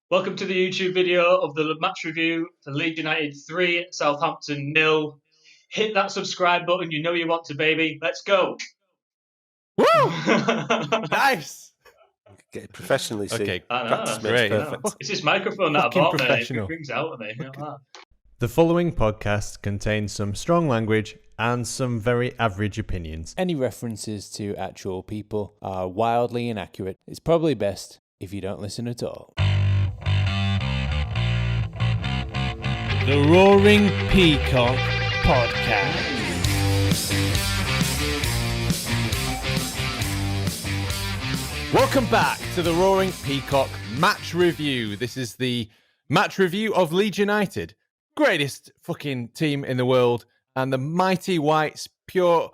Welcome to the YouTube video of the match review for Leeds United 3, Southampton 0. Hit that subscribe button, you know you want to, baby. Let's go. Woo! Nice. Get it professionally, see. Okay, I know, Practice makes great. perfect. It's this microphone that I Fucking bought, mate. professional. It brings it out of me. You know that? The following podcast contains some strong language and some very average opinions. Any references to actual people are wildly inaccurate. It's probably best if you don't listen at all. The Roaring Peacock Podcast. Welcome back to the Roaring Peacock match review. This is the match review of Leeds United, greatest fucking team in the world, and the mighty whites, pure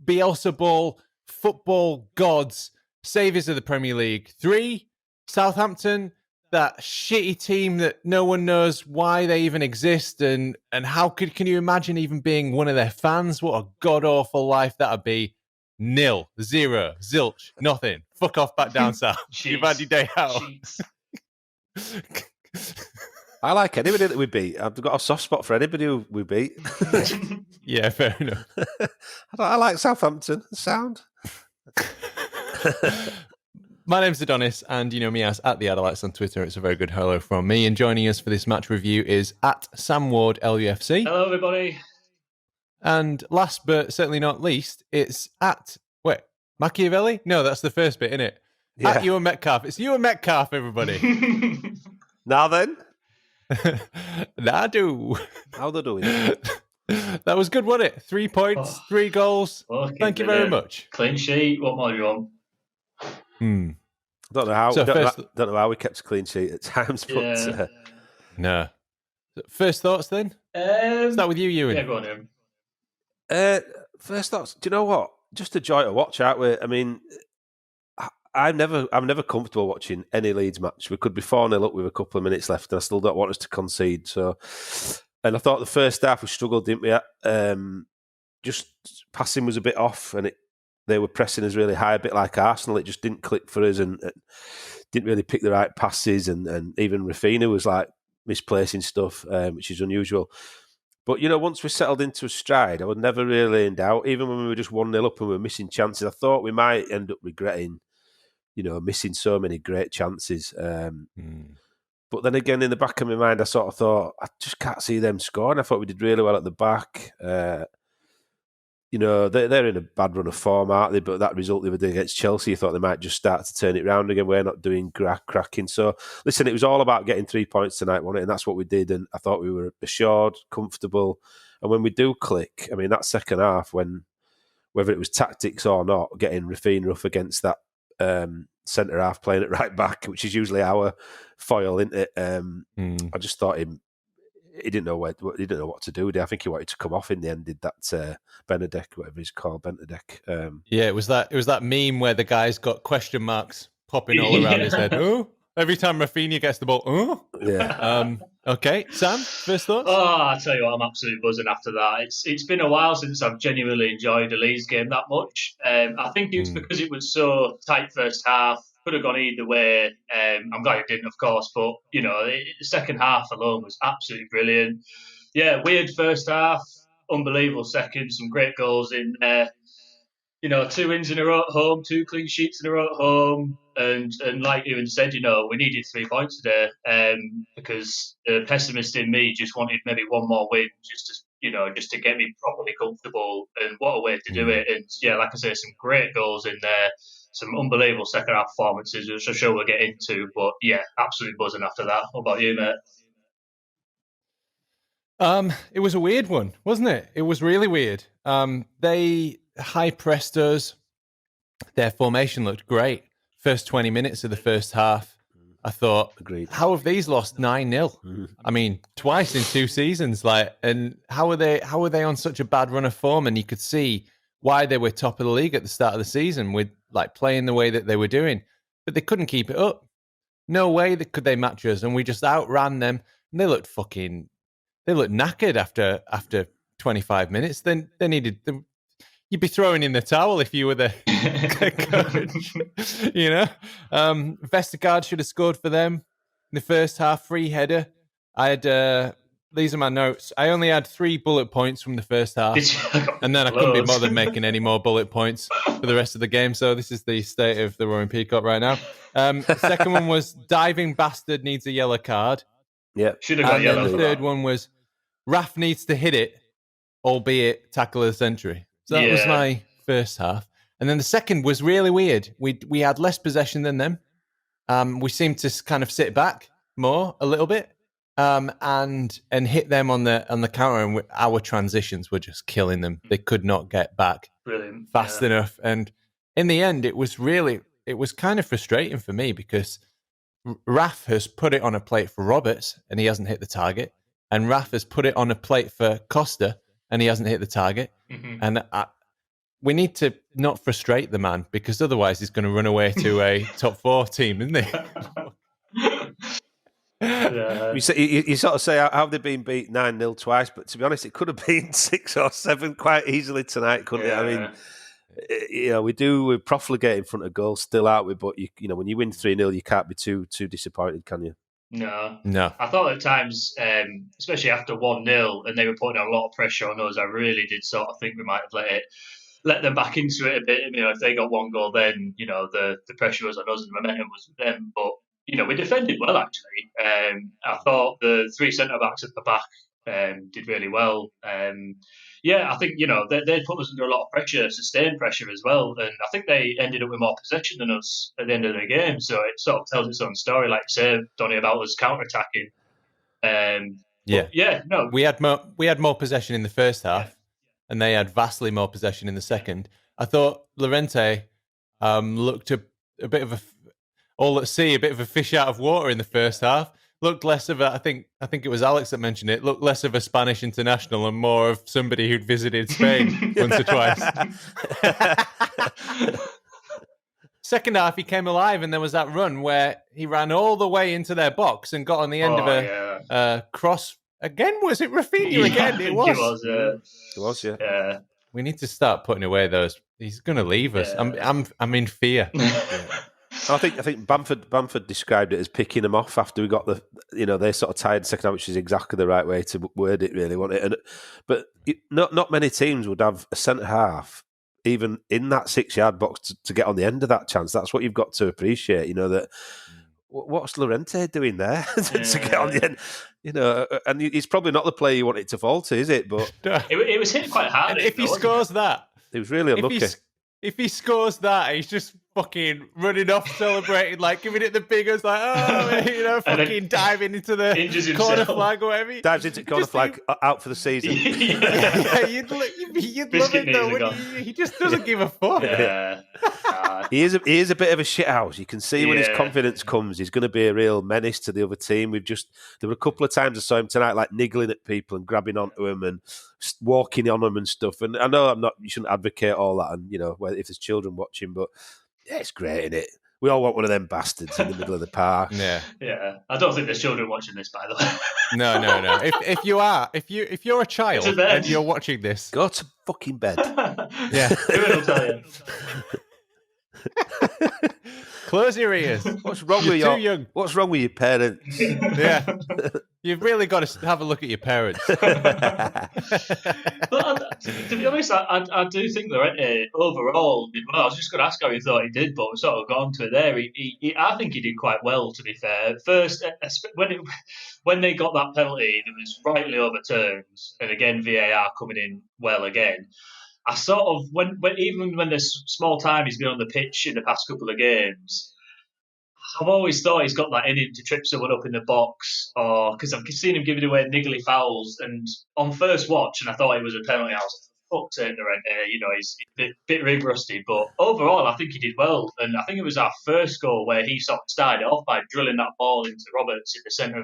Beelzebul football gods, saviors of the Premier League. 3, Southampton, that shitty team that no one knows why they even exist, and how can you imagine even being one of their fans? What a god-awful life that'd be. 0, 0, zilch, nothing. Fuck off back down south. You've had your day out. I like anybody that we beat. I've got a soft spot for anybody who we beat. Yeah, fair enough. I like Southampton. Sound. My name's Adonis, and you know me as at the Adelites on Twitter. It's a very good hello from me. And joining us for this match review is at Sam Ward LUFC. Hello, everybody. And last but certainly not least, it's at Machiavelli? No, that's the first bit, isn't it? Yeah. At Ewan Metcalf. It's Ewan Metcalf, everybody. Now then, Nadu. how they doing it? That was good, wasn't it? 3 points, 3 goals. Okay, Thank you very much. Clean sheet. What more do you want? Don't know how. So don't first- know how we kept a clean sheet at times, but Yeah. No. First thoughts then? Start with you, Ewan. Yeah, go on, Ian. First thoughts. Do you know what? Just a joy to watch, aren't we? I mean, I'm never comfortable watching any Leeds match. We could be 4-0 up with a couple of minutes left, and I still don't want us to concede. So, and I thought the first half we struggled, didn't we? Just passing was a bit off, and they were pressing us really high, a bit like Arsenal. It just didn't click for us, and didn't really pick the right passes, and even Raphinha was like misplacing stuff, which is unusual. But, you know, once we settled into a stride, I was never really in doubt. Even when we were just 1-0 up and we were missing chances, I thought we might end up regretting, you know, missing so many great chances. But then again, in the back of my mind, I sort of thought, I just can't see them scoring. I thought we did really well at the back. You know, they're in a bad run of form, aren't they? But that result the other day against Chelsea, you thought they might just start to turn it round again. We're not doing cracking. So, listen, it was all about getting 3 points tonight, wasn't it? And that's what we did. And I thought we were assured, comfortable. And when we do click, I mean, that second half, when whether it was tactics or not, getting Raphinha up against that centre half playing it right back, which is usually our foil, isn't it? I just thought he didn't know what to do. I think he wanted to come off in the end. Did that Benedek, whatever he's called, Benedek? Yeah, it was that meme where the guy's got question marks popping all around his head. Oh, every time Raphinha gets the ball. Oh, Yeah. Okay, Sam, first thoughts? Oh, I tell you what, I'm absolutely buzzing after that. It's been a while since I've genuinely enjoyed a Leeds game that much. I think it's because it was so tight first half. Could have gone either way. I'm glad it didn't, of course, but you know, the second half alone was absolutely brilliant. Yeah, weird first half, unbelievable second, some great goals in there. You know, 2 wins in a row at home, 2 clean sheets in a row at home, and like Ewan said, you know, we needed 3 points today, because the pessimist in me just wanted maybe one more win, just to get me properly comfortable. And what a way to do it! And yeah, like I say, some great goals in there, some unbelievable second half performances, which I'm sure we'll get into. But yeah, absolutely buzzing after that. What about you, mate? It was a weird one, wasn't it? It was really weird. They high pressed us. Their formation looked great. First 20 minutes of the first half, I thought, Agreed. How have these lost 9-0? I mean, twice in 2 seasons. And how are they on such a bad run of form? And you could see why they were top of the league at the start of the season with like playing the way that they were doing, but they couldn't keep it up. No way could they match us, and we just outran them. And they looked knackered after 25 minutes. Then they needed them. You'd be throwing in the towel if you were the coach. You know, Vestergaard should have scored for them. the first half, free header. I had these are my notes. I only had 3 bullet points from the first half, and then I couldn't be bothered making any more bullet points for the rest of the game. So this is the state of the Roaring Peacock right now. Second one was diving bastard needs a yellow card. Yeah, should have got yellow. And the third one was Raph needs to hit it, albeit tackle of the century. So that was my first half. And then the second was really weird. We had less possession than them. We seemed to kind of sit back more a little bit. And hit them on the counter, and our transitions were just killing them. They could not get back fast enough. And in the end, it was kind of frustrating for me because Raf has put it on a plate for Roberts, and he hasn't hit the target. And Raf has put it on a plate for Costa, and he hasn't hit the target. Mm-hmm. And we need to not frustrate the man, because otherwise he's going to run away to a top 4 team, isn't he? Yeah. You sort of say how they've been beat 9-0 twice, but to be honest, it could have been 6 or 7 quite easily tonight, couldn't it? I mean, we profligate in front of goals still, aren't we? But when you win 3-0, you can't be too disappointed, can you? No. I thought at times, especially after 1-0, and they were putting a lot of pressure on us, I really did sort of think we might have let them back into it a bit. If they got 1 goal, then the pressure was on us and the momentum was with them, but. We defended well, actually. I thought the 3 centre-backs at the back did really well. I think, they put us under a lot of pressure, sustained pressure as well. And I think they ended up with more possession than us at the end of the game. So it sort of tells its own story, like you say, Donny, about us counter-attacking. We had more possession in the first half, and they had vastly more possession in the second. I thought Llorente looked a bit of all at sea, a bit of a fish out of water in the first half. Looked less of I think it was Alex that mentioned it, looked less of a Spanish international and more of somebody who'd visited Spain once or twice. Second half, he came alive, and there was that run where he ran all the way into their box and got on the end of a cross. Again, was it Raphinha again? It was. It was, yeah. We need to start putting away those. He's going to leave us. I'm in fear. I think Bamford described it as picking them off after we got they sort of tired second half, which is exactly the right way to word it, really, wasn't it? But not many teams would have a centre half even in that 6-yard box to get on the end of that chance. That's what you've got to appreciate. That what's Llorente doing there to get on the end? And he's probably not the player you want it to fall to, is it? But it was hit quite hard. If he scores that, he was really unlucky. If he scores that, he's just fucking running off, celebrating, like giving it the biggest, like, fucking diving into the corner flag or whatever. Dives into corner flag out for the season. You'd love it though, wouldn't you? He just doesn't give a fuck. Yeah. He is a bit of a shithouse. You can see when his confidence comes, he's going to be a real menace to the other team. There were a couple of times I saw him tonight, like niggling at people and grabbing onto them and walking on them and stuff. And I know you shouldn't advocate all that, and if there's children watching, but it's great, isn't it? We all want one of them bastards in the middle of the park. Yeah. I don't think there's children watching this, by the way. No. If you're a child and you're watching this, go to fucking bed. Yeah. I'll tell you. Close your ears. What's wrong with your parents? Yeah. You've really got to have a look at your parents. But to be honest, I do think Llorente overall did well. I was just going to ask how he thought he did, but we've sort of gone to it there. I think he did quite well, to be fair. First, when they got that penalty that was rightly overturned, and again VAR coming in well again, I sort of, even when there's small time he's been on the pitch in the past couple of games, I've always thought he's got that in him to trip someone up in the box, or because I've seen him giving away niggly fouls. And on first watch, and I thought it was a penalty, I was like, fuck's sake, he's a bit ring rusty. But overall, I think he did well. And I think it was our first goal where he sort of started off by drilling that ball into Roberts in the centre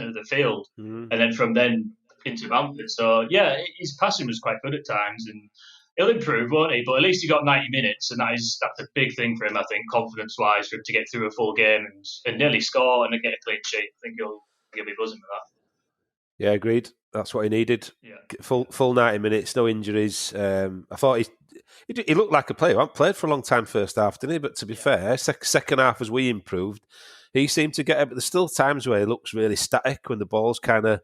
of the field, and then from then into Bamford. So his passing was quite good at times, and he'll improve, won't he? But at least he got 90 minutes, and that's a big thing for him, I think, confidence-wise, for him to get through a full game and nearly score and get a clean sheet. I think he'll be buzzing with that. Yeah, agreed. That's what he needed. Yeah. Full 90 minutes, no injuries. I thought he looked like a player. He hadn't played for a long time first half, didn't he? But to be fair, second half as we improved, he seemed to get it. But there's still times where he looks really static when the ball's kind of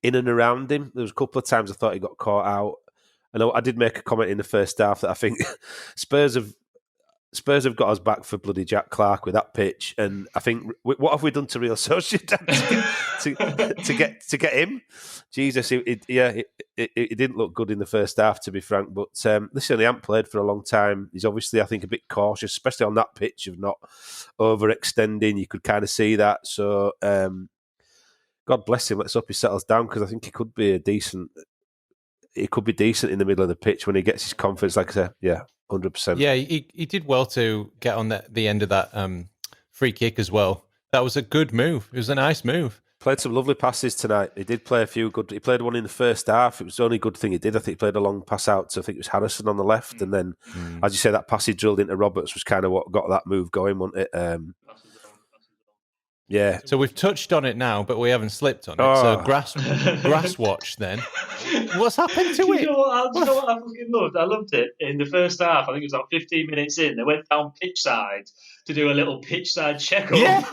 in and around him. There was a couple of times I thought he got caught out. I did make a comment in the first half that I think Spurs have got us back for bloody Jack Clarke with that pitch, and I think what have we done to Real Sociedad to get him? Jesus, it didn't look good in the first half, to be frank. But listen, he hasn't played for a long time. He's obviously, I think, a bit cautious, especially on that pitch of not overextending. You could kind of see that. So God bless him. Let's hope he settles down, because I think he could be decent in the middle of the pitch when he gets his confidence. Like I said, yeah. 100%. Yeah, he did well to get on the end of that free kick as well. That was a good move. It was a nice move. Played some lovely passes tonight. He did play a few good. He played one in the first half. It was the only good thing he did. I think he played a long pass out to, I think it was Harrison on the left, and then, as you say, that pass he drilled into Roberts was kind of what got that move going, wasn't it? Yeah. So we've touched on it now, but we haven't slipped on it. So grass watch then. What's happened to it? You know what I fucking loved? I loved it. In the first half, I think it was about 15 minutes in, they went down pitch side to do a little pitch side check-up. Yeah.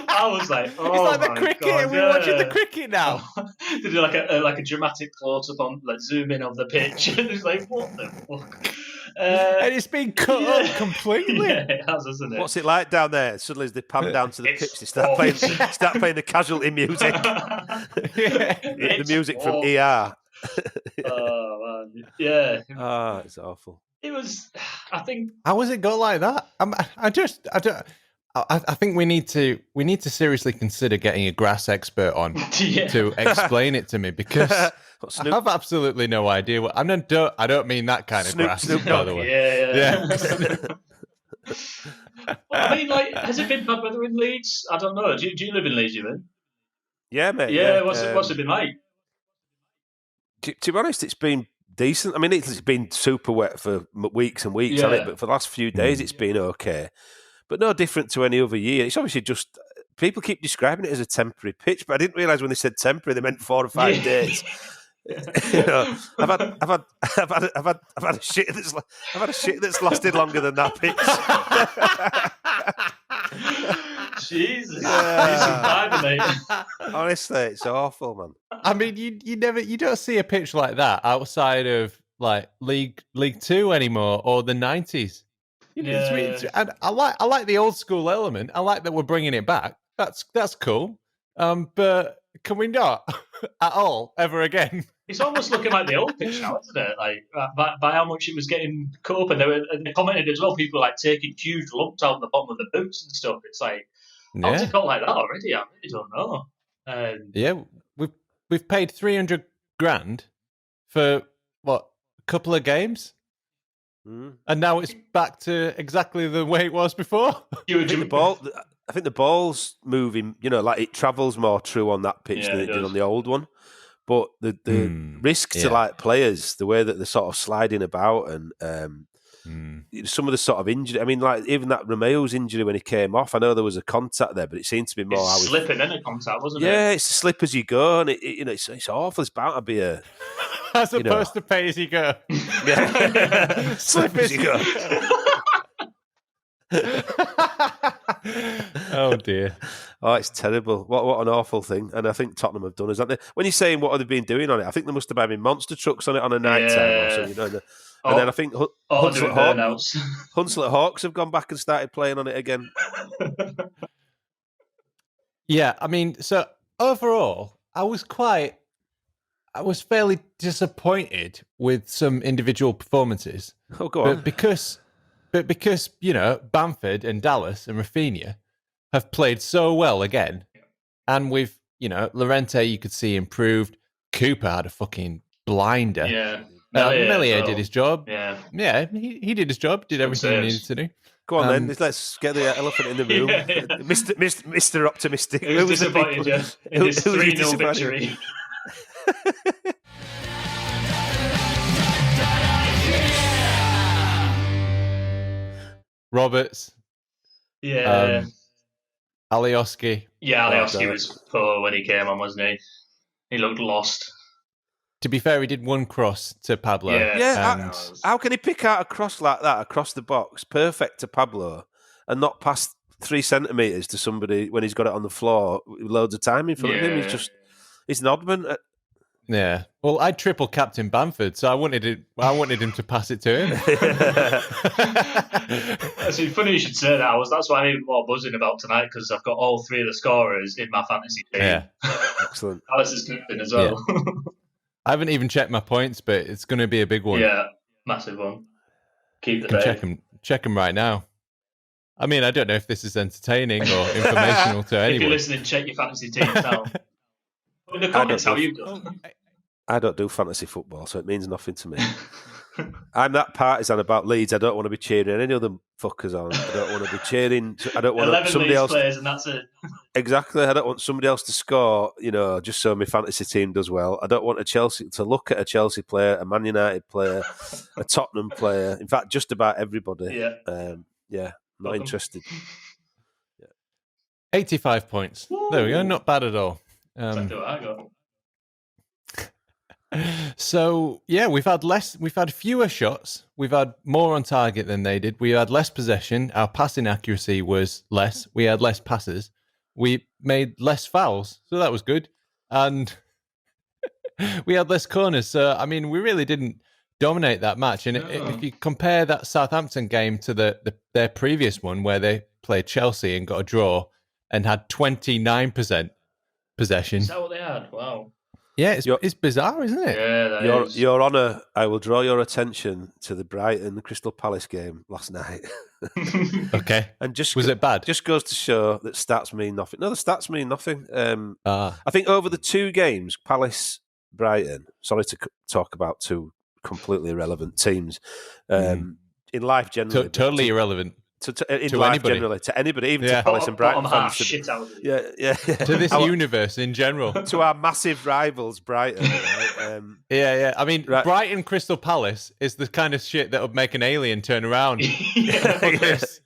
I was like, oh, it's like the my cricket. God, We're watching the cricket now. They do like a dramatic close-up on, like, zoom in of the pitch. And it's like, what the fuck? And it's been cut up completely. Yeah, it has, isn't it? What's it like down there? Suddenly, as they pan down to the pitch, they start playing the casualty music. The music from ER. Oh, man. Yeah. Oh, it's awful. It was, I think... How was it go like that? I think we need to seriously consider getting a grass expert on to explain it to me, because I have absolutely no idea what. I don't mean that kind of grass, by the way. Yeah. Well, I mean, like, has it been bad weather in Leeds? I don't know. Do you live in Leeds, you mean? Yeah, mate. Yeah. What's it been like? To be honest, it's been decent. I mean, it's been super wet for weeks and weeks, hasn't it? But for the last few days, it's been okay. But no different to any other year. It's obviously just, people keep describing it as a temporary pitch, but I didn't realise when they said temporary, they meant 4 or 5 days. You know, I've had a shit that's lasted longer than that pitch. Jesus, honestly, it's awful, man. I mean, you don't see a pitch like that outside of like League 2 anymore, or the 90s. You know, and I like the old school element. I like that we're bringing it back. That's cool. But can we not at all ever again? It's almost looking like the old pitch now, isn't it? Like by how much it was getting cut up, and they commented as well. People like taking huge lumps out the bottom of the boots and stuff. It's like, how's it got like that already? I really don't know. Yeah, we've paid 300 grand for what, a couple of games. And now it's back to exactly the way it was before. I think the ball's moving, you know, like it travels more true on that pitch than it did on the old one. But the risk to like players, the way that they're sort of sliding about, and some of the sort of injury. I mean, like even that Romeo's injury when he came off, I know there was a contact there, but it seemed to be more slipping in a contact, wasn't it? Yeah, it's slip as you go, and it's awful. It's bound to be a as opposed to pay as you go. Yeah, slip as you go. Oh dear. Oh, it's terrible. What an awful thing. And I think Tottenham have done, isn't they? When you're saying what have they been doing on it, I think there must have been monster trucks on it on a night time or so, you know. And then I think Hunslet Hawks have gone back and started playing on it again. Yeah, I mean, so overall, I was fairly disappointed with some individual performances. Oh, go on. But because, you know, Bamford and Dallas and Raphinha have played so well again, and with, you know, Llorente, you could see improved. Cooper had a fucking blinder. Yeah. Melier did his job. Yeah. Yeah, he did his job, did everything he needed to do. Go on then, let's get the elephant in the room. Mr. Optimistic. It was disappointed, yeah. In this 3-0 victory. Roberts. Yeah. Alioski. Yeah, Alioski was poor when he came on, wasn't he? He looked lost. To be fair, he did one cross to Pablo. Yeah. How can he pick out a cross like that across the box, perfect to Pablo, and not pass 3 centimetres to somebody when he's got it on the floor with loads of time in front of him. He's an oddman. Yeah. Well, I triple captain Bamford, so I wanted him to pass it to him. It's funny you should say that. That's why I'm even more buzzing about tonight, because I've got all 3 of the scorers in my fantasy team. Yeah. Excellent. Alice is captain as well. Yeah. I haven't even checked my points, but it's going to be a big one. Yeah, massive one. Keep the day. Check them right now. I mean, I don't know if this is entertaining or informational to anyone. If you're listening, check your fantasy teams down. In the comments, how you go. I don't do fantasy football, so it means nothing to me. I'm that partisan about Leeds. I don't want to be cheering any other fuckers on. I don't want to be cheering. I don't want 11 somebody Leeds else. players, and that's it. Exactly. I don't want somebody else to score. Just so my fantasy team does well. I don't want to look at a Chelsea player, a Man United player, a Tottenham player. In fact, just about everybody. Yeah. Not interested. 85 points. Woo. There we go. Not bad at all. Exactly what I got. So yeah, we've had fewer shots. We've had more on target than they did. We had less possession. Our passing accuracy was less. We had less passes. We made less fouls, so that was good. And we had less corners. So I mean, we really didn't dominate that match. And if you compare that Southampton game to their previous one, where they played Chelsea and got a draw and had 29% possession. Is that what they had? Wow. Yeah, it's bizarre, isn't it? Yeah, Your Honour, I will draw your attention to the Brighton Crystal Palace game last night. Okay. And was it bad? Just goes to show that stats mean nothing. No, the stats mean nothing. I think over the 2 games, Palace, Brighton, sorry to talk about 2 completely irrelevant teams, in life generally. Totally irrelevant. To life anybody. Generally, to anybody, even to Palace and Brighton fans. Shit out of it. Yeah. To this universe in general. To our massive rivals, Brighton. Right? Yeah. I mean, right. Brighton Crystal Palace is the kind of shit that would make an alien turn around. Yes.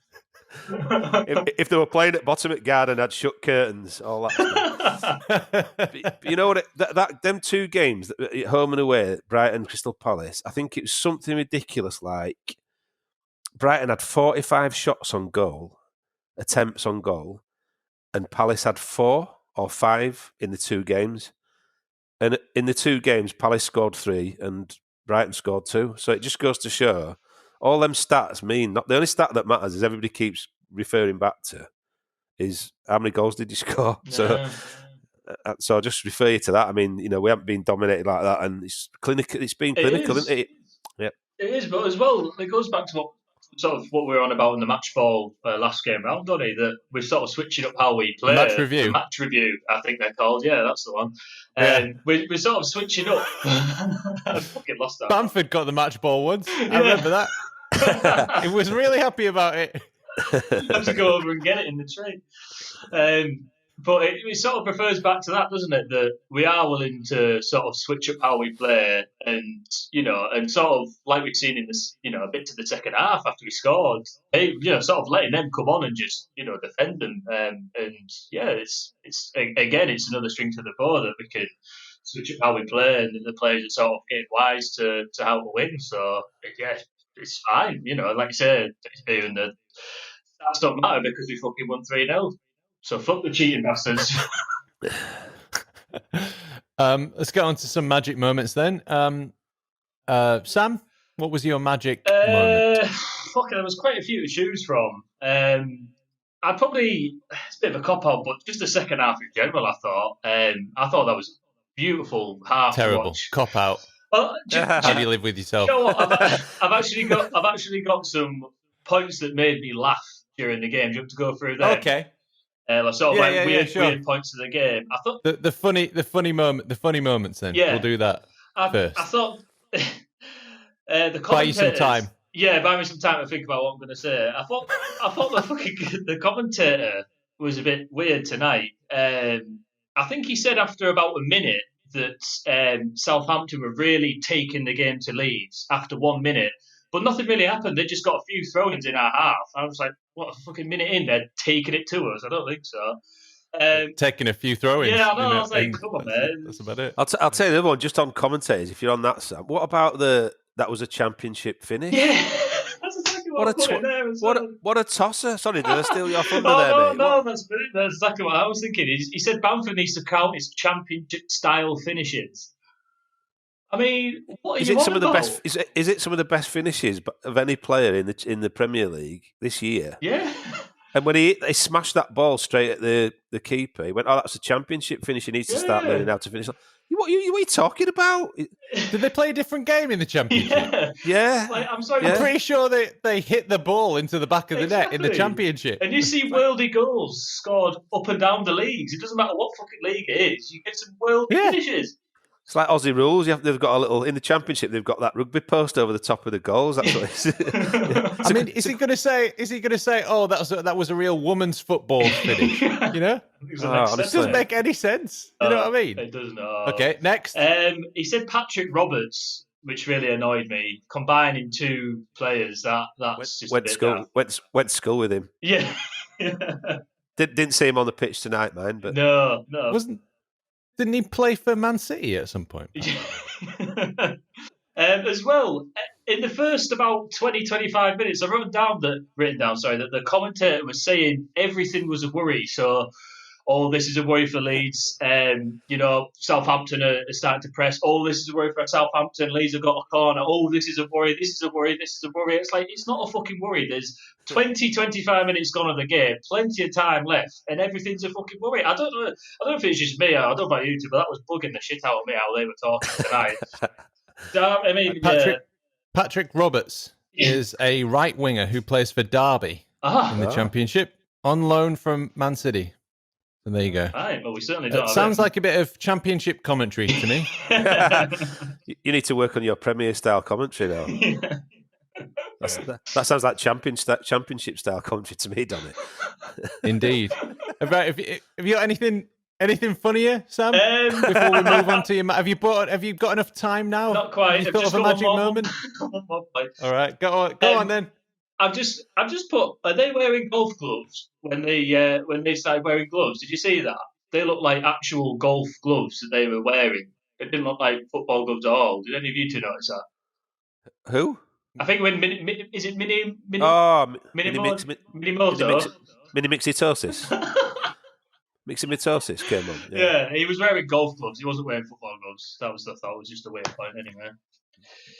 If they were playing at Bottom Garden, had shut curtains, all that stuff. but you know what? Them 2 games, home and away, Brighton Crystal Palace, I think it was something ridiculous like Brighton had 45 shots on goal, attempts on goal, and Palace had 4 or 5 in the 2 games. And in the 2 games, Palace scored 3 and Brighton scored 2. So it just goes to show all them stats mean not the only stat that matters is everybody keeps referring back to is how many goals did you score? Yeah. So I'll just refer you to that. I mean, we haven't been dominated like that, and it's clinical. It's been clinical, isn't it? Yeah, it is. But as well, it goes back to what we were on about in the match ball last game round, Donny, that we're sort of switching up how we play. Match review. Match review, I think they're called. Yeah, that's the one. We're sort of switching up. I fucking lost that. Bamford got the match ball once. I remember that. He was really happy about it. I have to go over and get it in the train. But it sort of refers back to that, doesn't it? That we are willing to sort of switch up how we play, and and sort of like we've seen in this, a bit to the second half after we scored, sort of letting them come on and just defend them. It's another string to the bow that we can switch up how we play, and the players are sort of getting wise to how to win. So it's fine. Like you said, even the stats don't matter because we fucking won 3-0. So fuck the cheating bastards. Let's get on to some magic moments then. Sam, what was your magic moment? There was quite a few to choose from. I'd probably, it's a bit of a cop-out, but just the second half in general, I thought that was a beautiful half. Terrible cop-out. Well, how do you live with yourself? You know what? I've actually got some points that made me laugh during the game. Do you have to go through them? Okay. Weird points of the game. I thought the funny moments. Then we'll do that first. I thought the commentators. Buy you some time. Yeah, buy me some time to think about what I'm going to say. I thought the commentator was a bit weird tonight. I think he said after about a minute that Southampton were really taking the game to Leeds after 1 minute. But nothing really happened. They just got a few throw-ins in our half. I was like, what, a fucking minute in, they're taking it to us? I don't think so. Taking a few throw-ins. Yeah, I know. I was like, come on, man. That's about it. I'll tell you the other one, just on commentators, if you're on that, Sam. What about that was a championship finish? Yeah, that's exactly What a tosser. Sorry, did I steal your thunder no, mate? No, that's brilliant. That's exactly what I was thinking. He said Bamford needs to count his championship-style finishes. I mean, what are you on about? Is it some of the best finishes of any player in the Premier League this year? Yeah. And when he smashed that ball straight at the keeper, he went, "Oh, that's a championship finish. He needs to start learning how to finish." What are you talking about? Did they play a different game in the championship? Yeah. I'm sorry. I'm pretty sure they hit the ball into the back of the net in the championship. And you see worldy goals scored up and down the leagues. It doesn't matter what fucking league it is. You get some worldy finishes. It's like Aussie rules. They've got a little in the championship. They've got that rugby post over the top of the goals. That's what it is. I mean, is he going to say, "Oh, that was a real woman's football finish"? You know, it doesn't make any sense. You know what I mean? It doesn't. Okay, next. He said Patrick Roberts, which really annoyed me. Combining two players, went school with him. Yeah. Didn't see him on the pitch tonight, man. But no. Didn't he play for Man City at some point? As well, in the first about 20, 25 minutes, I written down that the commentator was saying everything was a worry. So, this is a worry for Leeds. Southampton are starting to press. This is a worry for Southampton. Leeds have got a corner. This is a worry. This is a worry. This is a worry. It's like, it's not a fucking worry. There's 20, 25 minutes gone of the game, plenty of time left, and everything's a fucking worry. I don't know if it's just me. I don't know about you two, but that was bugging the shit out of me how they were talking tonight. Patrick Roberts is a right winger who plays for Derby in the Championship on loan from Man City. So there you go. Right, well, we certainly don't. It sounds like a bit of Championship commentary to me. You need to work on your Premier style commentary now. That sounds like Championship style commentary to me, doesn't it? Indeed. Have you got anything funnier, Sam? Before we move on to your, have you got enough time now? Not quite. Have you thought of a magic moment? All right, go on then. I've just put. Are they wearing golf gloves when they started wearing gloves? Did you see that? They look like actual golf gloves that they were wearing. It didn't look like football gloves at all. Did any of you two notice that? Who? I think when Mini mixitosis. Miximitosis came on. Yeah, he was wearing golf gloves. He wasn't wearing football gloves. That was the thought. It was just a weird point anyway.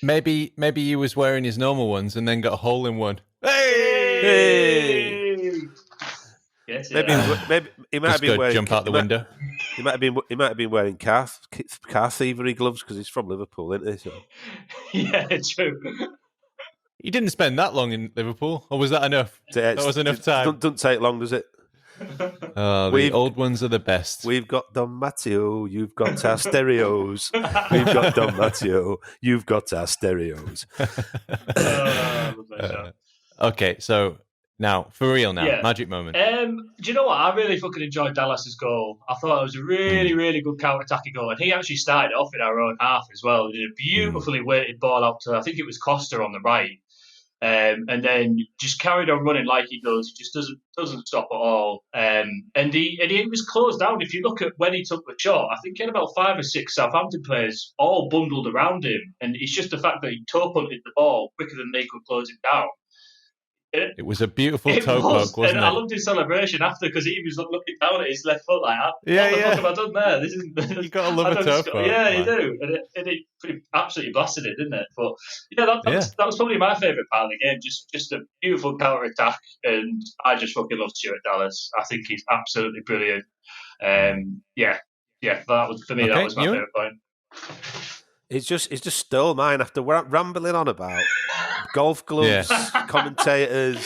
Maybe he was wearing his normal ones and then got a hole in one. Hey! Maybe he might have been wearing. Jump out the window. He might have been wearing car thievery gloves because he's from Liverpool, isn't he? So. Yeah, true. He didn't spend that long in Liverpool, or was that enough? That was enough time. Doesn't take long, does it? The old ones are the best. We've got Don Matteo, you've got our stereos. We've got Don Matteo, you've got our stereos. Okay, so now, for real now, magic moment. Do you know what? I really fucking enjoyed Dallas's goal. I thought it was a really, really good counter-attacking goal. And he actually started off in our own half as well. He did a beautifully weighted ball out to, I think it was Costa on the right. And then just carried on running like he does. He just doesn't stop at all. And he was closed down. If you look at when he took the shot, I think he had about 5 or 6 Southampton players all bundled around him. And it's just the fact that he toe punted the ball quicker than they could close him down. It was a beautiful toe poke, wasn't it? I loved his celebration after because he was looking down at his left foot like, what the fuck have I done there? This isn't. You got to love a toe poke. Yeah, you do. And it absolutely blasted it, didn't it? But that was probably my favourite part of the game. Just a beautiful counter attack, and I just fucking love Stuart Dallas. I think he's absolutely brilliant. That was for me. Okay, that was my favourite point. It's just stole mine after rambling on about golf gloves, commentators,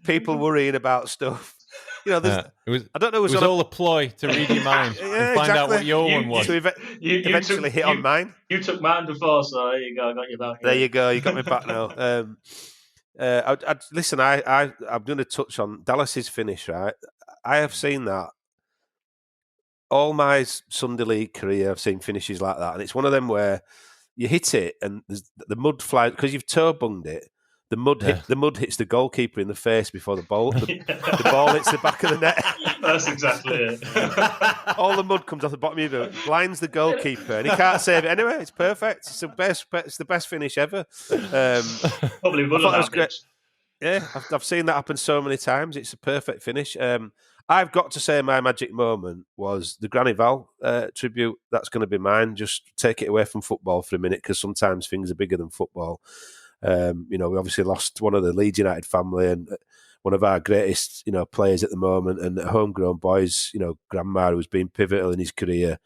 people worrying about stuff. You know, I don't know. It was all a ploy to read your mind and find out what your one was. You eventually hit on mine. You took mine before, so there you go. I got you back. There you go. You got me back now. Listen, I'm going to touch on Dallas's finish. Right, I have seen that. All my Sunday League career, I've seen finishes like that. And it's one of them where you hit it and the mud flies because you've toe bunged it. The mud hits the goalkeeper in the face before the ball hits the back of the net. That's exactly it. All the mud comes off the bottom of your boot, blinds the goalkeeper, and he can't save it anyway. It's perfect. It's the best finish ever. Probably I would thought that have was great. Yeah, I've seen that happen so many times. It's a perfect finish. I've got to say my magic moment was the Granny Val tribute. That's going to be mine. Just take it away from football for a minute, because sometimes things are bigger than football. We obviously lost one of the Leeds United family and one of our greatest, players at the moment, and homegrown boys, grandma, who's been pivotal in his career,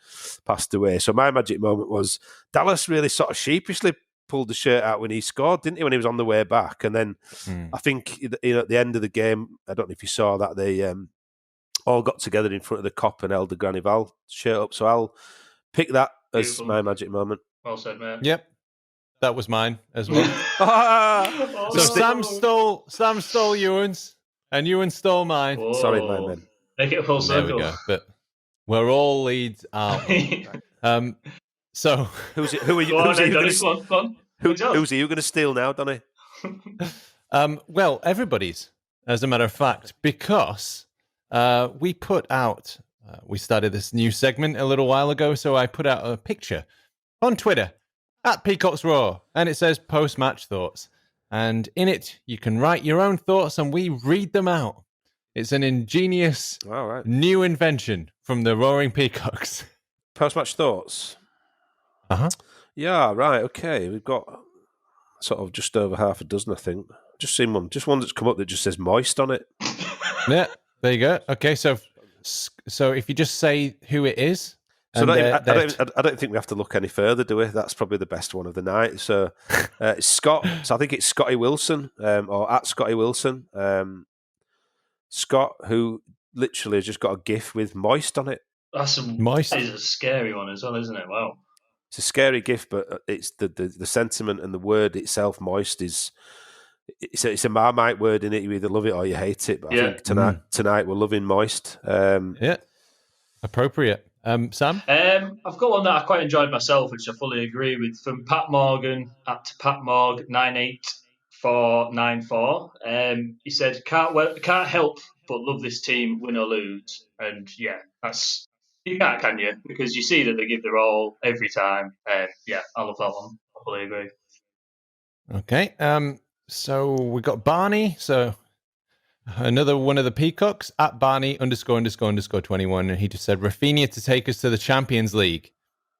passed away. So my magic moment was Dallas really sort of sheepishly pulled the shirt out when he scored, didn't he, when he was on the way back? And then I think, at the end of the game, I don't know if you saw that, they all got together in front of the Kop and held the Granny Val shirt up. So I'll pick that as Beautiful. my magic moment. Well said, mate. Yep. That was mine as well. Oh, So Sam stole Ewan's, and Ewan stole mine. Whoa. Sorry, my man. Make it a full There we circle. go. But we're all Leeds out. So Who's are you Go on, then, going Donny, go on. who's are you going to steal now, Donny? well, everybody's, as a matter of fact, because we put out, we started this new segment a little while ago, so I put out a picture on Twitter at Peacock's Raw, and it says post-match thoughts. And in it, you can write your own thoughts, and we read them out. It's an ingenious new invention from the Roaring Peacocks. Post-match thoughts? Uh-huh. Yeah, right, okay. We've got sort of just over half a dozen, I think. Just seen one that's come up that just says moist on it. Yeah, there you go. Okay, so if you just say who it is... So I don't think we have to look any further, do we? That's probably the best one of the night. So it's Scott. So I think it's Scotty Wilson, or at Scotty Wilson. Scott, who literally has just got a GIF with moist on it. Moist. That is a scary one as well, isn't it? Wow. It's a scary GIF, but it's the sentiment and the word itself. Moist is it's a Marmite word in it. You either love it or you hate it. But I think tonight we're loving moist. Yeah, appropriate. Sam? I've got one that I quite enjoyed myself, which I fully agree with, from Pat Morgan at PatMorg98494. He said, can't help but love this team, win or lose. And yeah, you can't, can you? Because you see that they give their all every time. Yeah, I love that one. I fully agree. Okay. So we got Barney. So another one of the Peacocks at Barney ___21. And he just said, Raphinha to take us to the Champions League.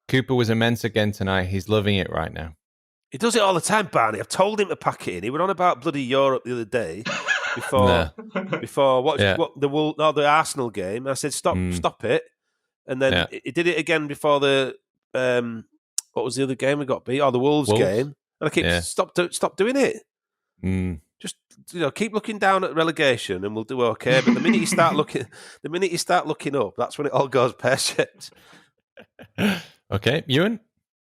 Cooper was immense again tonight. He's loving it right now. He does it all the time, Barney. I've told him to pack it in. He went on about bloody Europe the other day before the Arsenal game. I said, stop it. And then he did it again before the what was the other game we got beat? Oh, the Wolves game. And I keep stop doing it. Just keep looking down at relegation, and we'll do okay. But the minute you start looking up, that's when it all goes pear-shaped. Okay, Ewan.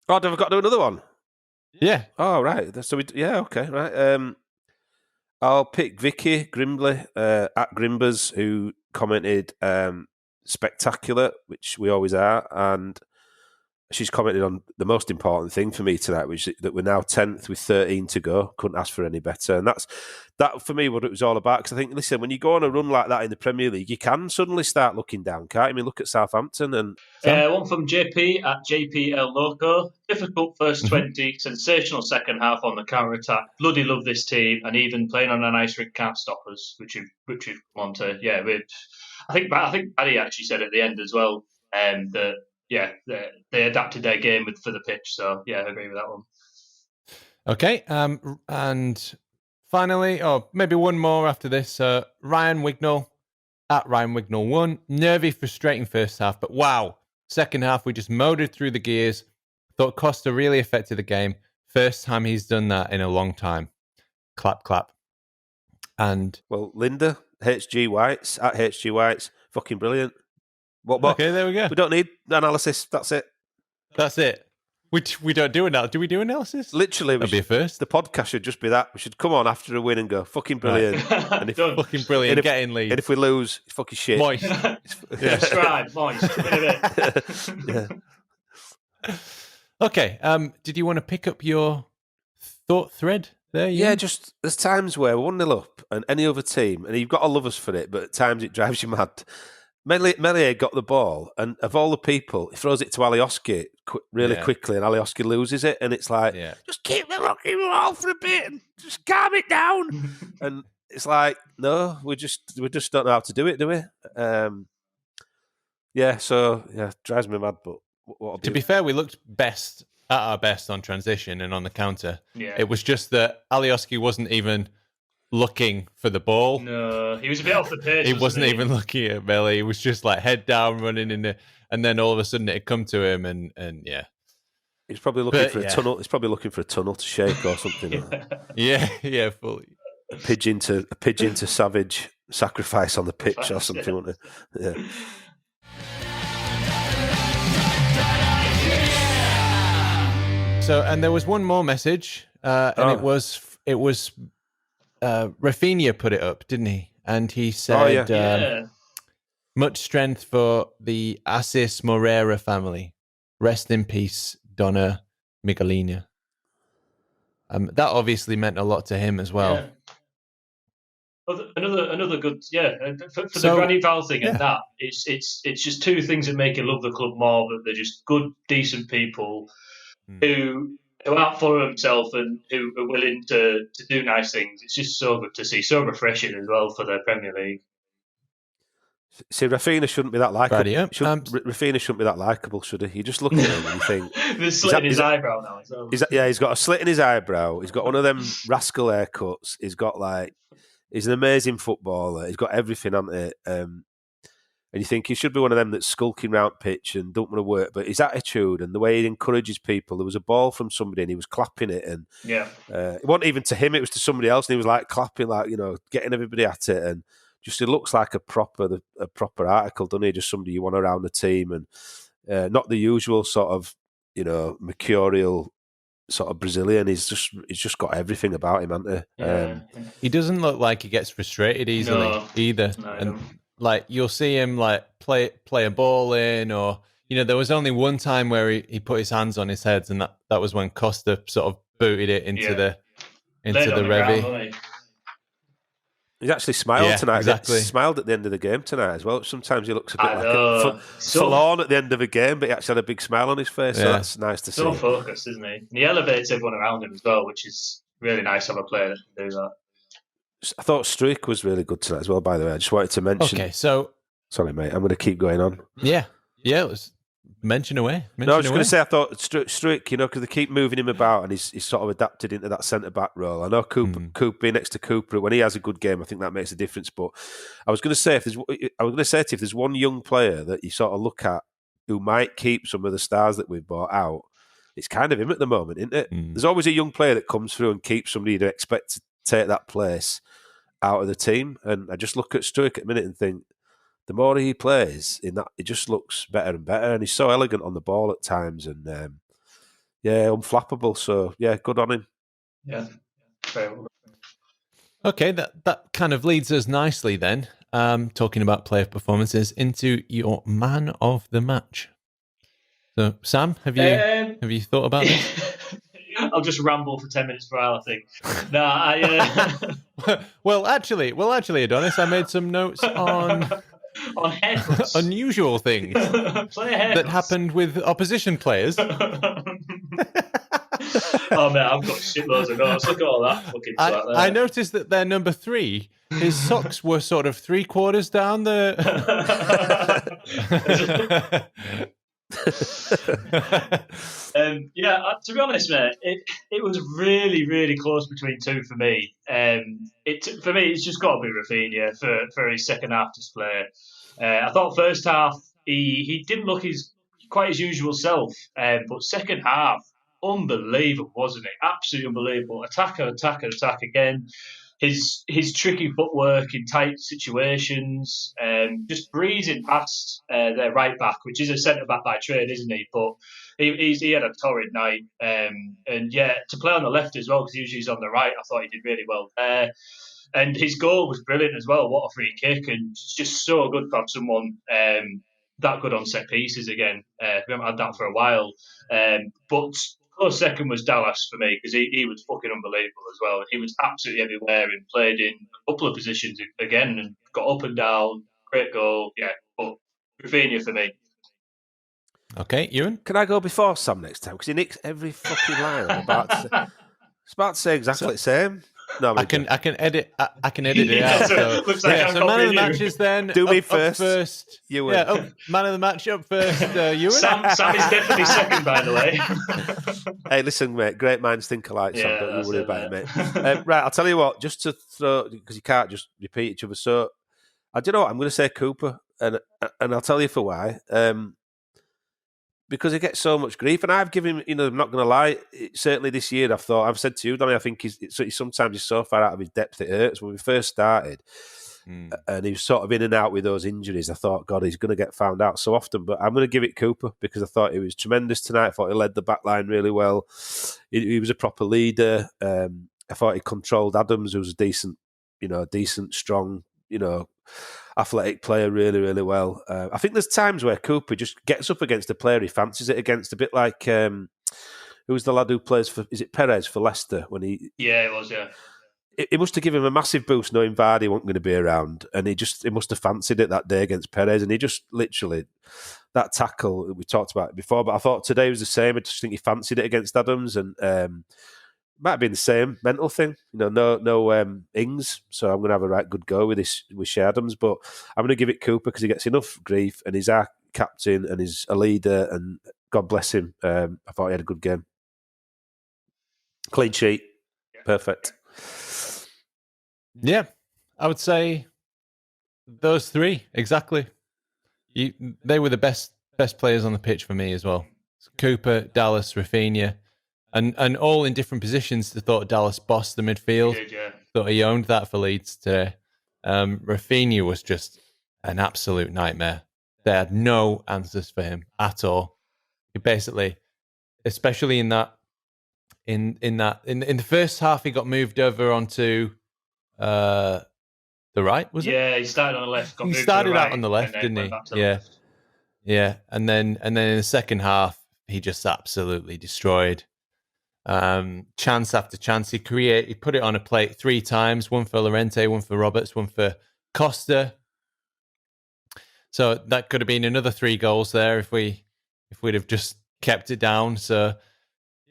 Oh, have I got to do another one? Yeah. Oh, right. So okay, right. I'll pick Vicky Grimbley at Grimbers, who commented spectacular, which we always are, and she's commented on the most important thing for me tonight, which is that we're now 10th with 13 to go. Couldn't ask for any better. And that's for me what it was all about. Because I think, listen, when you go on a run like that in the Premier League, you can suddenly start looking down, can't you? I mean, look at Southampton. And one from JP at JPL Loco. Difficult first 20, sensational second half on the counter-attack. Bloody love this team, and even playing on an Ice Rink can't stop us, which we've come on to. Yeah, I think Paddy actually said at the end as well that they adapted their game for the pitch. So yeah, I agree with that one. Okay, and finally, maybe one more after this. Ryan Wignall at Ryan Wignall 1. Nervy, frustrating first half, but wow, second half we just motored through the gears. Thought Costa really affected the game. First time he's done that in a long time. Clap, clap. And Linda HG Whites at HG Whites, fucking brilliant. What? Okay, there we go. We don't need analysis. That's it. Which we don't do analysis. Do we do analysis? Literally, that'd be a first. The podcast should just be that. We should come on after a win and go, fucking brilliant. Right. And if, fucking brilliant, get in lead. And if we lose, it's fucking shit. Moist. Subscribe, moist. Yeah. Okay. Did you want to pick up your thought thread there? Yeah, just there's times where we're 1-0 up and any other team, and you've got to love us for it, but at times it drives you mad. Melier got the ball, and of all the people, he throws it to Alioski really quickly, and Alioski loses it, and it's like, just keep the rocky ball for a bit, and just calm it down. And it's like, no, we just don't know how to do it, do we? Drives me mad. But what to be fair, we looked at our best on transition and on the counter. Yeah. It was just that Alioski wasn't even looking for the ball. No, he was a bit off the pace. He wasn't even looking at Melly. He was just like head down, running in the, and then all of a sudden it had come to him, and yeah. He's probably looking for a tunnel. He's probably looking for a tunnel to shake or something. Yeah, fully. A pigeon to Savage sacrifice on the pitch or something, wouldn't it? Yeah. So, and there was one more message, and it was Raphinha put it up, didn't he? And he said, much strength for the Assis Moreira family. Rest in peace, Donna Miguelina. That obviously meant a lot to him as well. Yeah. Another good, for the Granny Val thing and that, it's just two things that make you love the club more, but they're just good, decent people who aren't full of themselves and who are willing to do nice things. It's just so good to see, so refreshing as well for the Premier League. See, Raphinha shouldn't be that likable. Raphinha shouldn't be that likable, should he? You just look at him and you think... There's a slit in his eyebrow now. He's got a slit in his eyebrow. He's got one of them rascal haircuts. He's got he's an amazing footballer. He's got everything on it. And you think he should be one of them that's skulking round pitch and don't want to work. But his attitude and the way he encourages people, there was a ball from somebody and he was clapping it. And it wasn't even to him, it was to somebody else. And he was like clapping, getting everybody at it. And just it looks like a proper article, doesn't he? Just somebody you want around the team. And not the usual sort of, mercurial sort of Brazilian. He's just got everything about him, hasn't he? He doesn't look like he gets frustrated easily either. No, and you'll see him play a ball in, or there was only one time where he put his hands on his head, and that was when Costa sort of booted it into the Revy. He's actually smiled tonight. Exactly. He smiled at the end of the game tonight as well. Sometimes he looks a bit forlorn at the end of a game, but he actually had a big smile on his face, so that's nice to see. So focused, isn't he? And he elevates everyone around him as well, which is really nice to have a player that can do that. I thought Streak was really good tonight as well, by the way. I just wanted to mention... Okay, so... Sorry, mate. I'm going to keep going on. Yeah. Let's mention away. I was just going to say, I thought Streak, because they keep moving him about and he's sort of adapted into that centre-back role. I know Cooper being next to Cooper, when he has a good game, I think that makes a difference. But I was going to say, if there's one young player that you sort of look at who might keep some of the stars that we've bought out, it's kind of him at the moment, isn't it? There's always a young player that comes through and keeps somebody you'd expect to take that place out of the team. And I just look at Struik at a minute and think, the more he plays in that, it just looks better and better. And he's so elegant on the ball at times, and unflappable. So good on him. Yeah, very well. Okay, that kind of leads us nicely then, talking about player performances, into your man of the match. So, Sam, have you thought about this? I'll just ramble for 10 minutes per hour, I think. Well, actually, Adonis, I made some notes on haircuts. Unusual things that happened with opposition players. Oh, man, I've got shitloads of notes. Look at all that fucking stuff there. I noticed that their number 3, his socks were sort of 3/4 down the... To be honest, mate, it was really, really close between two for me. For me, it's just got to be Raphinha for his second half display. I thought first half he didn't look quite his usual self, but second half, unbelievable, wasn't it? Absolutely unbelievable. Attack again. His tricky footwork in tight situations, just breezing past their right back, which is a centre back by trade, isn't he? But he had a torrid night, and to play on the left as well, because usually he's on the right. I thought he did really well there, and his goal was brilliant as well. What a free kick, and it's just so good to have someone that good on set pieces again. We haven't had that for a while, but close second was Dallas for me because he was fucking unbelievable as well. He was absolutely everywhere and played in a couple of positions again and got up and down. Great goal, yeah. But Raphinha for me. Okay, Ewan? Can I go before Sam next time? Because he nicks every fucking line. I'm about to say exactly the same. No, I can edit. I can edit it out. So, looks like I'm so man of the copying you. matches then. Do me up first. Ewan. Yeah, man of the match up first. Ewan. Sam is definitely second, by the way. Hey, listen, mate. Great minds think alike, Sam. Yeah, Don't you that's worry it, about it, mate. mate. Right, I'll tell you what. Just to throw, because you can't just repeat each other. So, I don't know what I'm going to say, Cooper, and I'll tell you for why. Because he gets so much grief, and I've given him. I'm not going to lie. Certainly this year, I've said to you, Donny, I think he's sometimes so far out of his depth it hurts. When we first started, and he was sort of in and out with those injuries, I thought, God, he's going to get found out so often. But I'm going to give it Cooper because I thought he was tremendous tonight. I thought he led the back line really well. He was a proper leader. I thought he controlled Adams, who was a decent, strong, athletic player really, really well. I think there's times where Cooper just gets up against a player he fancies it against, a bit like who's the lad who plays for? Is it Perez for Leicester? When Yeah, it was. Yeah, it must have given him a massive boost knowing Vardy wasn't going to be around, and he must have fancied it that day against Perez, and he just literally that tackle. We talked about it before, but I thought today was the same. I just think he fancied it against Adams, and might have been the same mental thing. No Ings, so I'm going to have a right good go with Shea Adams, but I'm going to give it Cooper because he gets enough grief, and he's our captain, and he's a leader, and God bless him. I thought he had a good game. Clean sheet. Perfect. Yeah, I would say those three exactly. They were the best players on the pitch for me as well. Cooper, Dallas, Raphinha, and all in different positions. I thought Dallas bossed the midfield. he did, yeah. Thought he owned that for Leeds today. Raphinha was just an absolute nightmare. They had no answers for him at all. He basically, especially in the first half, he got moved over onto the right, was it? Yeah, he started on the left. He started out on the left, didn't he? Yeah. Yeah. And then in the second half, he just absolutely destroyed. Chance after chance. He put it on a plate 3 times, one for Llorente, one for Roberts, one for Costa. So that could have been another 3 goals there if we'd have just kept it down. So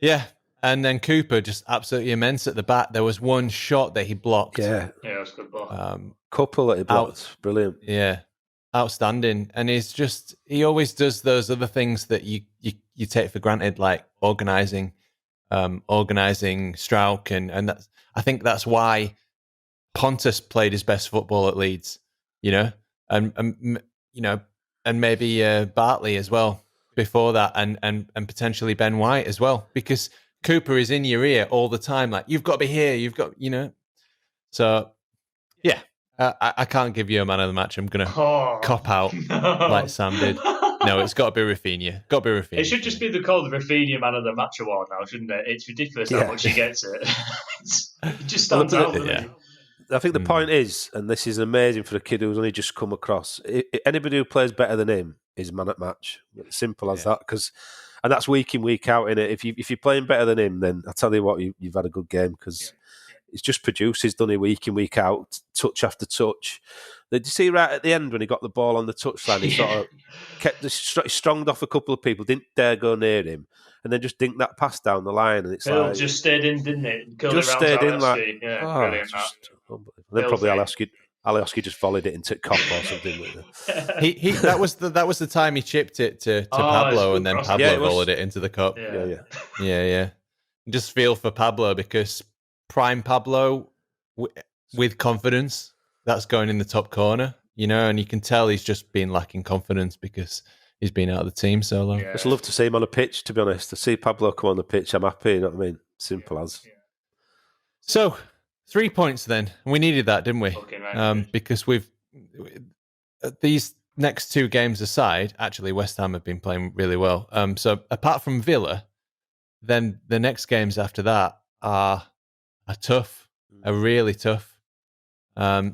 yeah. And then Cooper just absolutely immense at the back. There was one shot that he blocked. Yeah, it was a good ball. Couple that he blocked. Brilliant. Yeah, outstanding. And he always does those other things that you take for granted, like organising Strauch, and that's, I think that's why Pontus played his best football at Leeds. And maybe Bartley as well before that, and potentially Ben White as well, because Cooper is in your ear all the time, like, you've got to be here, you've got, So, yeah, I can't give you a man of the match. I'm going to cop out like Sam did. No, it's got to be Raphinha. It should just be called the Raphinha Man of the Match award now, shouldn't it? It's ridiculous how much he gets it. It just stands out, doesn't it? I think the point is, and this is amazing for a kid who's only just come across, anybody who plays better than him is man at match. Simple as that. And that's week in, week out, innit? If you're playing better than him, then I tell you what, you've had a good game, because it's just produced. He's done it week in, week out, touch after touch. Did you see right at the end when he got the ball on the touchline? He sort of kept stronged off a couple of people, didn't dare go near him, and then just dinked that pass down the line. And it's Bill like, just stayed in, didn't it? Just stayed in, like, brilliant. Then probably Alioski just volleyed it into cop or something. That was the time he chipped it to Pablo, and then Pablo volleyed it into the cup. Yeah. Just feel for Pablo, because prime Pablo with confidence, that's going in the top corner, and you can tell he's just been lacking confidence because he's been out of the team so long. I just love to see him on a pitch, to be honest. To see Pablo come on the pitch, I'm happy, you know what I mean? Simple as. So, 3 points then. We needed that, didn't we? Okay, right. Because these next 2 games aside, actually West Ham have been playing really well. So apart from Villa, then the next games after that are tough, are really tough.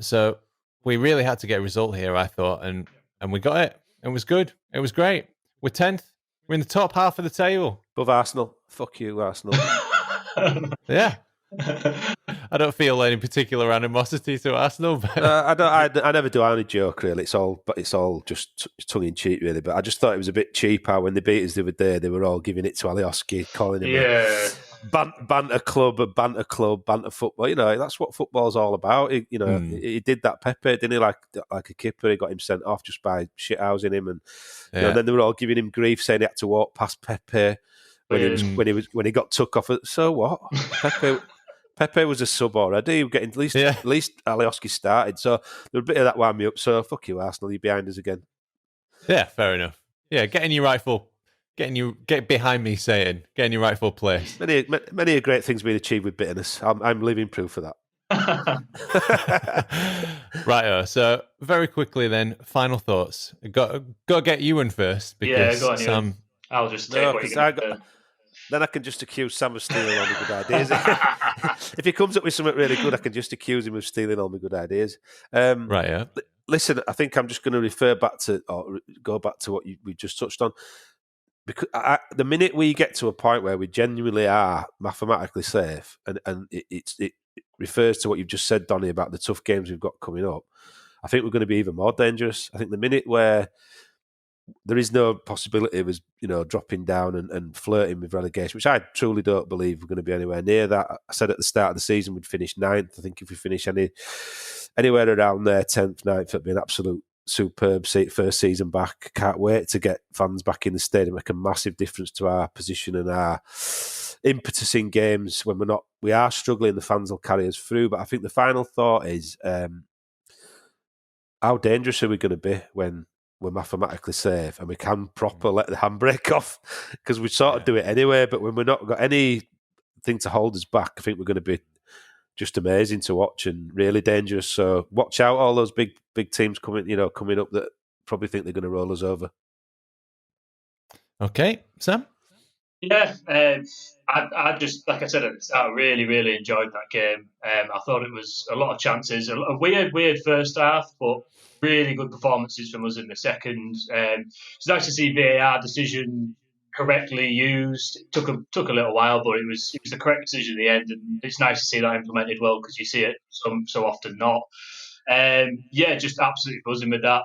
So we really had to get a result here, I thought, and we got it. It was good. It was great. We're 10th. We're in the top half of the table. Love Arsenal. Fuck you, Arsenal. Yeah. I don't feel any particular animosity to Arsenal, but I never do. I only joke, really. It's all just tongue in cheek, really. But I just thought it was a bit cheap how when they beat us the other day, they were all giving it to Alioski, calling him a banter club, banter football. You know, that's what football's all about. He did that Pepe, didn't he? Like a kipper, he got him sent off just by shithousing him, and then they were all giving him grief, saying he had to walk past Pepe when he got took off. So what? Pepe was a sub already. He was getting at least Alioski started. So there was a bit of that wound me up. So fuck you, Arsenal. You're behind us again. Yeah, fair enough. Yeah, get behind me saying, get in your rightful place. Many great things being achieved with bitterness. I'm living proof of that. Righto. So very quickly then, final thoughts. Go get Ewan first because go on, Sam. Ewan. I'll just take what you're going to Then I can just accuse Sam of stealing all my good ideas. If he comes up with something really good, I can just accuse him of stealing all my good ideas. Right, yeah. Listen, I think I'm just going to go back to what we just touched on. Because the minute we get to a point where we genuinely are mathematically safe, and it refers to what you've just said, Donny, about the tough games we've got coming up, I think we're going to be even more dangerous. I think the minute where there is no possibility of us, dropping down and flirting with relegation, which I truly don't believe we're going to be anywhere near that. I said at the start of the season we'd finish 9th. I think if we finish anywhere around there, 10th, 9th, it'd be an absolute superb first season back. Can't wait to get fans back in the stadium. Make a massive difference to our position and our impetus in games when we are struggling. The fans will carry us through. But I think the final thought is, how dangerous are we going to be when we're mathematically safe and we can proper let the handbrake off? Because we sort of do it anyway, but when we're not got anything to hold us back, I think we're going to be just amazing to watch and really dangerous. So watch out, all those big teams coming up that probably think they're going to roll us over. Okay, Sam? Yeah, I just, like I said at the start, really, really enjoyed that game. I thought it was a lot of chances, a weird first half, but really good performances from us in the second. It's nice to see VAR decision correctly used. It took a little while, but it was the correct decision in the end, and it's nice to see that implemented well because you see it so often not. Just absolutely buzzing with that.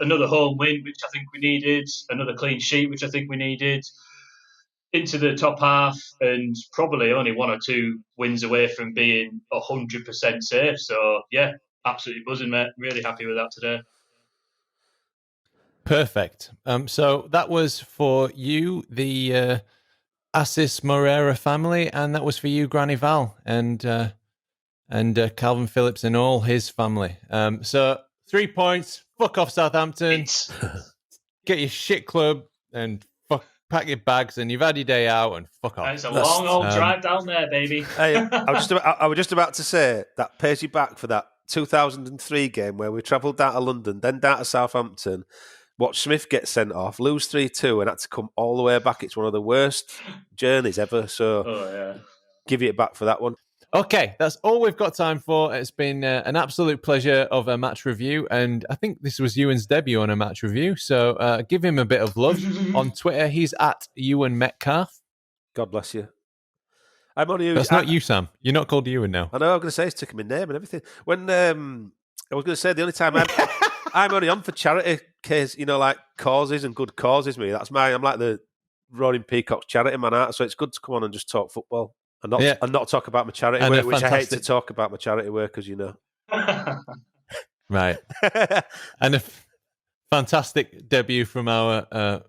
Another home win, which I think we needed, another clean sheet, which I think we needed, into the top half, and probably only one or two wins away from being 100% safe. So yeah, absolutely buzzing, mate. Really happy with that today. Perfect. So that was for you, the Assis Moreira family, and that was for you, Granny Val, and Calvin Phillips and all his family. So 3 points. Fuck off, Southampton. Get your shit club and pack your bags, and you've had your day out, and fuck off. It's a long old drive down there, baby. Hey, I was just about to say that pays you back for that 2003 game where we travelled down to London, then down to Southampton, watched Smith get sent off, lose 3-2, and had to come all the way back. It's one of the worst journeys ever. So give you it back for that one. Okay, that's all we've got time for. It's been an absolute pleasure of a match review, and I think this was Ewan's debut on a match review, so give him a bit of love. On Twitter, he's at Ewan Metcalf. God bless you. That's not you, Sam. You're not called Ewan now. I know, I'm going to say he's taken my name and everything. When I was going to say the only time I'm only on for charity case, like causes and good causes. I'm like the Roaring Peacock charity man out, so it's good to come on and just talk football. And not talk about my charity work, which I hate to talk about my charity work, as you know. Right. And a fantastic debut from our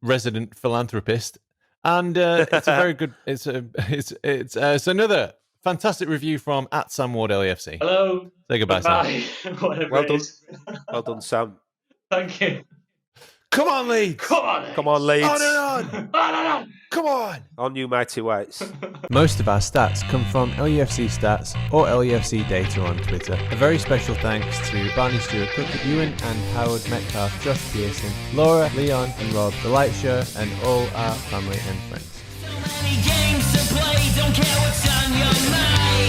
resident philanthropist. And it's a very good. It's another fantastic review from at Sam Ward LUFC. Hello. Say goodbye, Sam. Well done. Well done, Sam. Thank you. Come on, Leeds. Come on, Leeds. On. Come on. On you, mighty whites. Most of our stats come from LUFC Stats or LUFC Data on Twitter. A very special thanks to Barney Stewart, Cook, Ewan and Howard Metcalf, Josh Pearson, Laura, Leon and Rob, The Light Show, and all our family and friends. So many games to play, don't care what's on your mind.